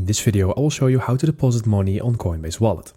In this video, I will show you how to deposit money on Coinbase Wallet.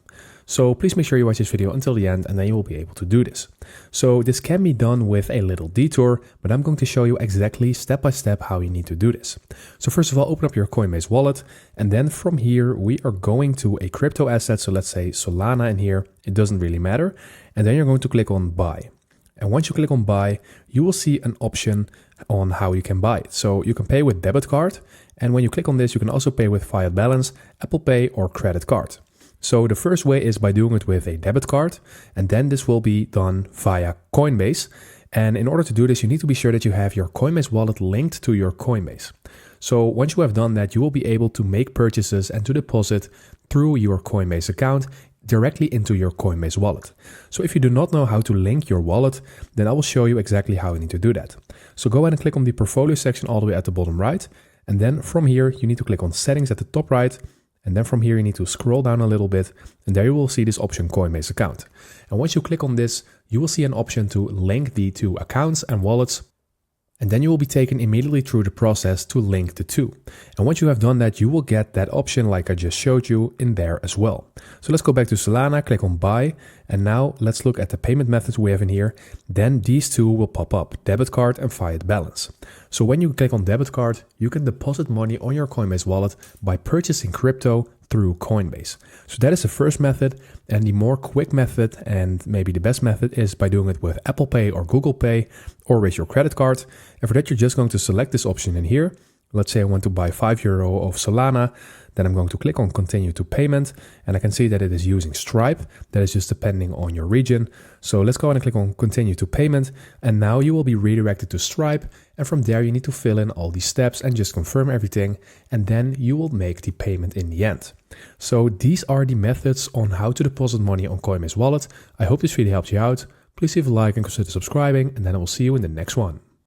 So please make sure you watch this video until the end and then you will be able to do this. So this can be done with a little detour, but I'm going to show you exactly step by step how you need to do this. So first of all, open up your Coinbase Wallet, and then from here, we are going to a crypto asset. So let's say Solana in here, it doesn't really matter. And then you're going to click on buy. And once you click on buy, you will see an option on how you can buy it. So you can pay with debit card. And when you click on this, you can also pay with Fiat Balance, Apple Pay, or credit card. So the first way is by doing it with a debit card, and then this will be done via Coinbase. And in order to do this, you need to be sure that you have your Coinbase wallet linked to your Coinbase. So once you have done that, you will be able to make purchases and to deposit through your Coinbase account directly into your Coinbase wallet. So if you do not know how to link your wallet, then I will show you exactly how you need to do that. So go ahead and click on the portfolio section all the way at the bottom right. And then from here, you need to click on settings at the top right. And then from here, you need to scroll down a little bit, and there you will see this option Coinbase account. And once you click on this, you will see an option to link the two accounts and wallets. And then you will be taken immediately through the process to link the two. And once you have done that, you will get that option like I just showed you in there as well. So let's go back to Solana, click on buy. And now let's look at the payment methods we have in here. Then these two will pop up, debit card and Fiat Balance. So when you click on debit card, you can deposit money on your Coinbase wallet by purchasing crypto through Coinbase. So that is the first method, and the more quick method and maybe the best method is by doing it with Apple Pay or Google Pay or with your credit card. And for that, you're just going to select this option in here. Let's say I want to buy €5 of Solana. Then I'm going to click on continue to payment, and I can see that it is using Stripe. That is just depending on your region. So let's go ahead and click on continue to payment, and now you will be redirected to Stripe. And from there, you need to fill in all these steps and just confirm everything, and then you will make the payment in the end. So these are the methods on how to deposit money on Coinbase Wallet. I hope this video helped you out. Please leave a like and consider subscribing, and then I will see you in the next one.